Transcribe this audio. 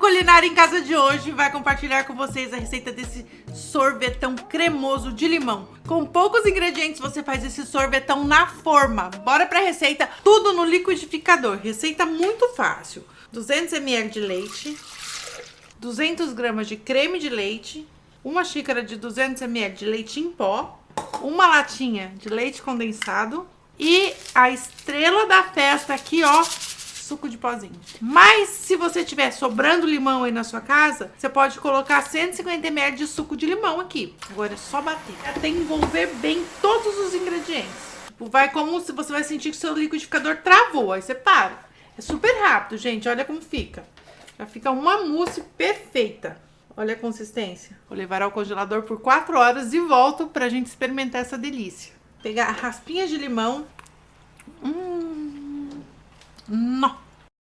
culinária em casa de hoje vai compartilhar com vocês a receita desse sorvetão cremoso de limão. Com poucos ingredientes você faz esse sorvetão na forma. Bora pra receita, tudo no liquidificador. Receita muito fácil. 200 ml de leite, 200 gramas de creme de leite, uma xícara de 200 ml de leite em pó, uma latinha de leite condensado e a estrela da festa aqui, ó, suco de pozinho. Mas se você tiver sobrando limão aí na sua casa, você pode colocar 150 ml de suco de limão aqui. Agora é só bater. Até envolver bem todos os ingredientes. Vai como se você vai sentir que o seu liquidificador travou. Aí você para. É super rápido, gente. Olha como fica. Já fica uma mousse perfeita. Olha a consistência. Vou levar ao congelador por 4 horas e volto pra gente experimentar essa delícia. Pegar raspinhas de limão. Nó.